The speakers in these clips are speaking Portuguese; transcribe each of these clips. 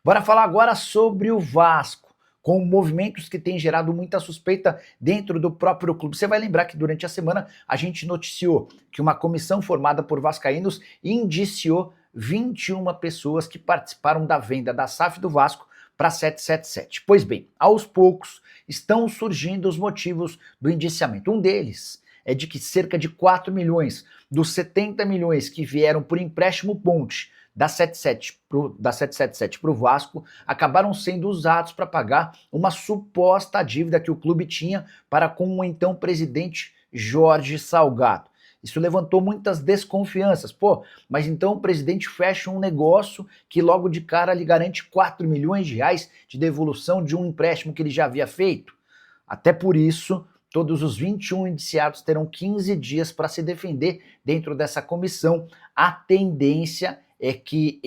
Bora falar agora sobre o Vasco, com movimentos que têm gerado muita suspeita dentro do próprio clube. Você vai lembrar que durante a semana a gente noticiou que uma comissão formada por vascaínos indiciou 21 pessoas que participaram da venda da SAF do Vasco para 777. Pois bem, aos poucos estão surgindo os motivos do indiciamento. Um deles é de que cerca de 4 milhões dos 70 milhões que vieram por empréstimo ponte da 777 para o Vasco acabaram sendo usados para pagar uma suposta dívida que o clube tinha para com o então presidente Jorge Salgado. Isso levantou muitas desconfianças. Pô, mas então o presidente fecha um negócio que logo de cara lhe garante 4 milhões de reais de devolução de um empréstimo que ele já havia feito? Até por isso, todos os 21 indiciados terão 15 dias para se defender dentro dessa comissão. A tendência é que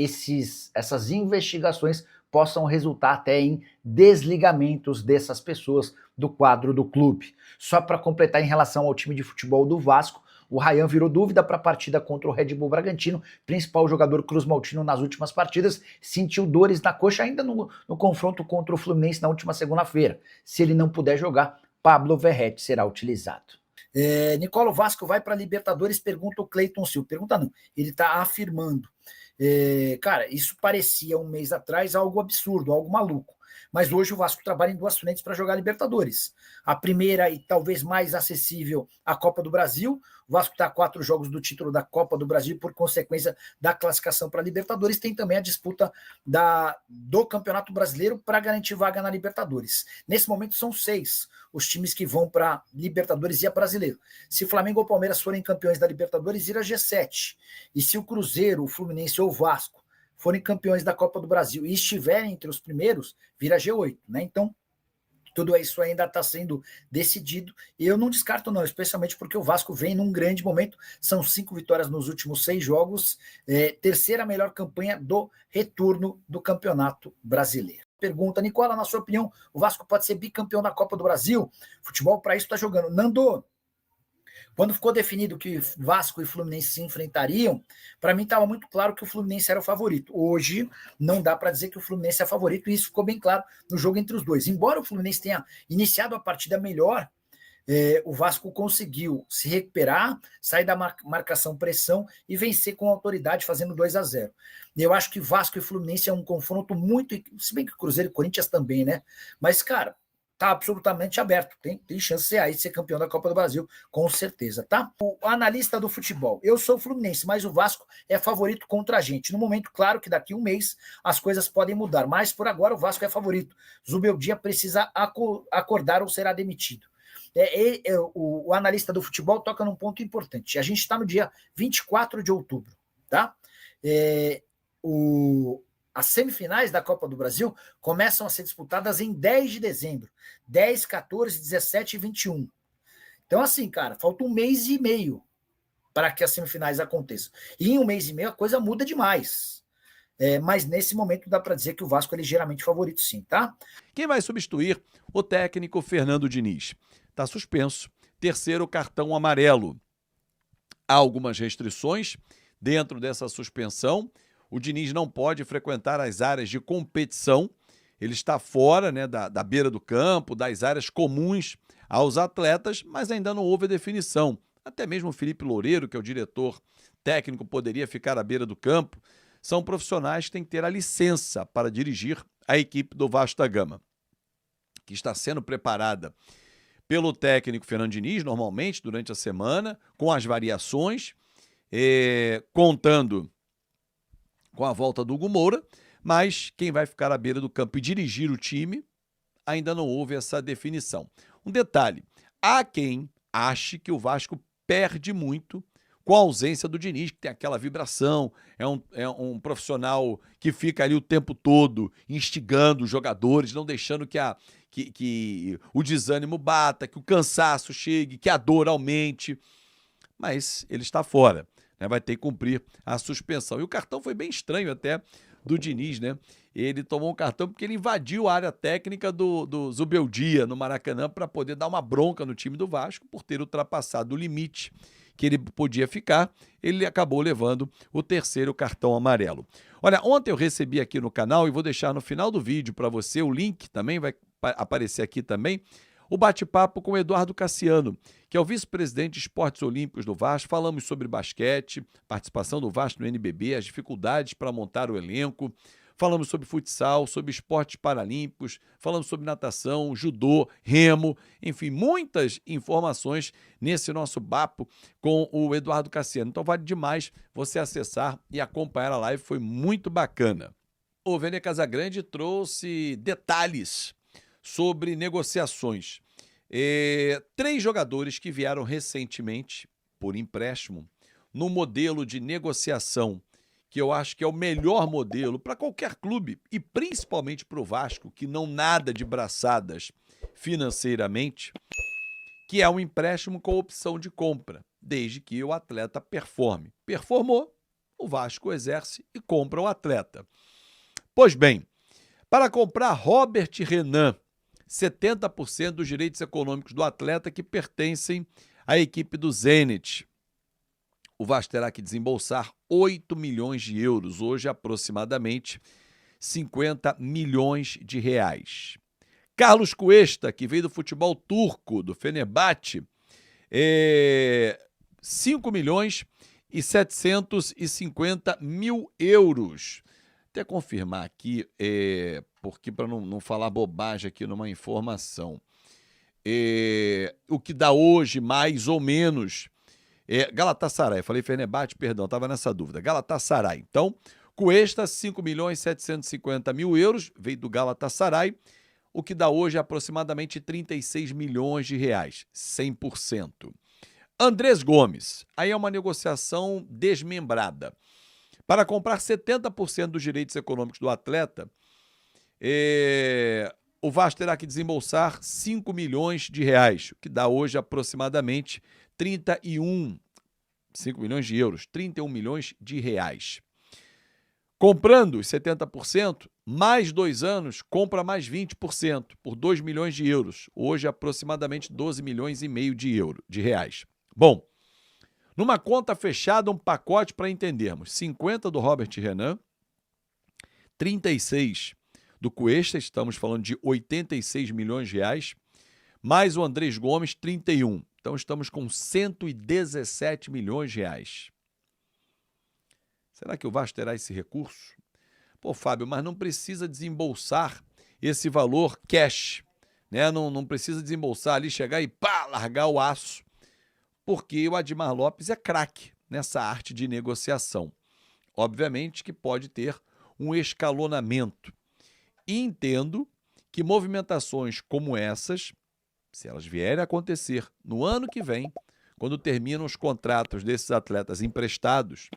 essas investigações possam resultar até em desligamentos dessas pessoas do quadro do clube. Só para completar em relação ao time de futebol do Vasco, o Ryan virou dúvida para a partida contra o Red Bull Bragantino, principal jogador cruz-maltino nas últimas partidas, sentiu dores na coxa ainda no confronto contra o Fluminense na última segunda-feira. Se ele não puder jogar, Pablo Verratti será utilizado. Nicola, Vasco vai para a Libertadores, pergunta o Cleiton Silva. Pergunta não, ele está afirmando. Cara, isso parecia um mês atrás algo absurdo, algo maluco. Mas hoje o Vasco trabalha em duas frentes para jogar Libertadores. A primeira e talvez mais acessível, a Copa do Brasil. O Vasco está a 4 jogos do título da Copa do Brasil, por consequência da classificação para a Libertadores. Tem também a disputa do Campeonato Brasileiro para garantir vaga na Libertadores. Nesse momento são 6 os times que vão para Libertadores e a Brasileiro. Se Flamengo ou Palmeiras forem campeões da Libertadores, vira G7. E se o Cruzeiro, o Fluminense ou o Vasco forem campeões da Copa do Brasil e estiverem entre os primeiros, vira G8, né? Então, tudo isso ainda está sendo decidido. E eu não descarto, não, especialmente porque o Vasco vem num grande momento. São 5 vitórias nos últimos 6 jogos, terceira melhor campanha do retorno do Campeonato Brasileiro. Pergunta, Nicola, na sua opinião, o Vasco pode ser bicampeão da Copa do Brasil? Futebol para isso está jogando. Nando, quando ficou definido que Vasco e Fluminense se enfrentariam, para mim estava muito claro que o Fluminense era o favorito. Hoje, não dá para dizer que o Fluminense é favorito, e isso ficou bem claro no jogo entre os dois. Embora o Fluminense tenha iniciado a partida melhor, o Vasco conseguiu se recuperar, sair da marcação-pressão e vencer com autoridade, fazendo 2-0. Eu acho que Vasco e Fluminense é um confronto muito... Se bem que Cruzeiro e Corinthians também, né? Mas, cara, tá absolutamente aberto. Tem chance aí de ser campeão da Copa do Brasil, com certeza, tá? O analista do futebol. Eu sou Fluminense, mas o Vasco é favorito contra a gente. No momento, claro que daqui a um mês as coisas podem mudar, mas por agora o Vasco é favorito. Zubeldia precisa acordar ou será demitido. O analista do futebol toca num ponto importante. A gente está no dia 24 de outubro, tá? As semifinais da Copa do Brasil começam a ser disputadas em 10 de dezembro. 10, 14, 17 e 21. Então, assim, cara, falta um mês e meio para que as semifinais aconteçam. E em um mês e meio a coisa muda demais. Mas nesse momento dá para dizer que o Vasco é ligeiramente favorito, sim, tá? Quem vai substituir o técnico Fernando Diniz? Está suspenso. Terceiro cartão amarelo. Há algumas restrições dentro dessa suspensão. O Diniz não pode frequentar as áreas de competição. Ele está fora, né, da beira do campo, das áreas comuns aos atletas, mas ainda não houve a definição. Até mesmo o Felipe Loureiro, que é o diretor técnico, poderia ficar à beira do campo. São profissionais que têm que ter a licença para dirigir a equipe do Vasco da Gama, que está sendo preparada pelo técnico Fernando Diniz, normalmente, durante a semana, com as variações, contando com a volta do Hugo Moura, mas quem vai ficar à beira do campo e dirigir o time, ainda não houve essa definição. Um detalhe, há quem ache que o Vasco perde muito com a ausência do Diniz, que tem aquela vibração, é um profissional que fica ali o tempo todo instigando os jogadores, não deixando que o desânimo bata, que o cansaço chegue, que a dor aumente, mas ele está fora. Vai ter que cumprir a suspensão. E o cartão foi bem estranho até do Diniz, né? Ele tomou um cartão porque ele invadiu a área técnica do Zubeldia no Maracanã para poder dar uma bronca no time do Vasco por ter ultrapassado o limite que ele podia ficar, ele acabou levando o terceiro cartão amarelo. Olha, ontem eu recebi aqui no canal, e vou deixar no final do vídeo para você, o link também vai aparecer aqui também, o bate-papo com o Eduardo Cassiano, que é o vice-presidente de esportes olímpicos do Vasco. Falamos sobre basquete, participação do Vasco no NBB, as dificuldades para montar o elenco. Falamos sobre futsal, sobre esportes paralímpicos, falamos sobre natação, judô, remo, enfim, muitas informações nesse nosso papo com o Eduardo Cassiano. Então vale demais você acessar e acompanhar a live, foi muito bacana. O Vene Casagrande trouxe detalhes sobre negociações. 3 jogadores que vieram recentemente por empréstimo no modelo de negociação que eu acho que é o melhor modelo para qualquer clube e principalmente para o Vasco, que não nada de braçadas financeiramente, que é um empréstimo com opção de compra, desde que o atleta performe. Performou, o Vasco exerce e compra o atleta. Pois bem, para comprar Robert Renan, 70% dos direitos econômicos do atleta que pertencem à equipe do Zenit, o Vasco terá que desembolsar 8 milhões de euros, hoje aproximadamente 50 milhões de reais. Carlos Cuesta, que veio do futebol turco, do Fenerbahçe, 5 milhões e 750 mil euros. Até confirmar aqui, porque para não falar bobagem aqui numa informação, o que dá hoje mais ou menos Galatasaray, falei Fenerbahçe, perdão, estava nessa dúvida. Galatasaray. Então, Cuesta, 5 milhões e 750 mil euros, veio do Galatasaray, o que dá hoje aproximadamente 36 milhões de reais, 100%. Andrés Gomes, aí é uma negociação desmembrada. Para comprar 70% dos direitos econômicos do atleta, o Vasco terá que desembolsar 5 milhões de reais, o que dá hoje aproximadamente 5 milhões de euros, 31 milhões de reais. Comprando os 70%, mais 2 anos, compra mais 20%, por 2 milhões de euros. Hoje, aproximadamente 12 milhões e meio de reais. Bom, numa conta fechada, um pacote para entendermos. 50 do Robert Renan, 36 do Cuesta, estamos falando de 86 milhões de reais, mais o Andrés Gomes, 31. Então, estamos com 117 milhões de reais. Será que o Vasco terá esse recurso? Pô, Fábio, mas não precisa desembolsar esse valor cash, né? Não precisa desembolsar ali, chegar e pá, largar o aço, porque o Admar Lopes é craque nessa arte de negociação. Obviamente que pode ter um escalonamento. E entendo que movimentações como essas, se elas vierem a acontecer no ano que vem, quando terminam os contratos desses atletas emprestados,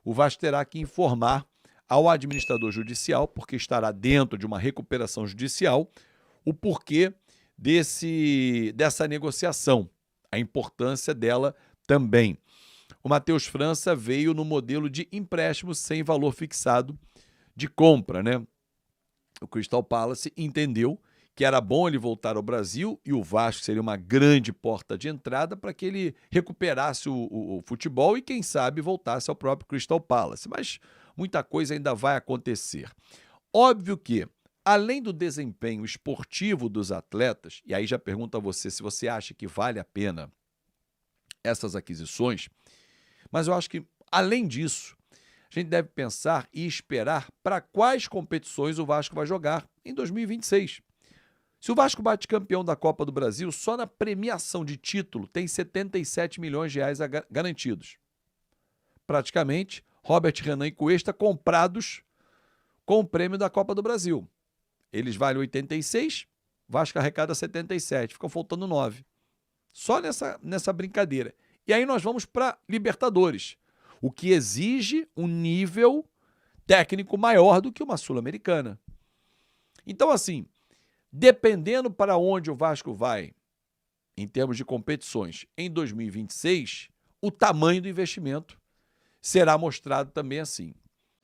o Vasco terá que informar ao administrador judicial, porque estará dentro de uma recuperação judicial, o porquê dessa negociação, a importância dela também. O Matheus França veio no modelo de empréstimo sem valor fixado de compra, né? O Crystal Palace entendeu que era bom ele voltar ao Brasil e o Vasco seria uma grande porta de entrada para que ele recuperasse o futebol e, quem sabe, voltasse ao próprio Crystal Palace. Mas muita coisa ainda vai acontecer. Óbvio que, além do desempenho esportivo dos atletas, e aí já pergunto a você se você acha que vale a pena essas aquisições, mas eu acho que, além disso, a gente deve pensar e esperar para quais competições o Vasco vai jogar em 2026. Se o Vasco bate campeão da Copa do Brasil, só na premiação de título tem 77 milhões de reais garantidos. Praticamente, Robert Renan e Cuesta comprados com o prêmio da Copa do Brasil. Eles valem 86, Vasco arrecada 77, ficam faltando 9. Só nessa brincadeira. E aí nós vamos para Libertadores, o que exige um nível técnico maior do que uma Sul-Americana. Então, assim, dependendo para onde o Vasco vai, em termos de competições, em 2026, o tamanho do investimento será mostrado também assim.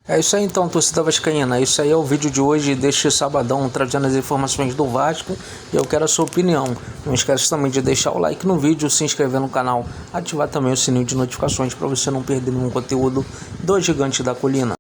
É isso aí então, torcida vascaína. Isso aí é o vídeo de hoje, deste sabadão, trazendo as informações do Vasco. E eu quero a sua opinião. Não esquece também de deixar o like no vídeo, se inscrever no canal, ativar também o sininho de notificações para você não perder nenhum conteúdo do Gigante da Colina.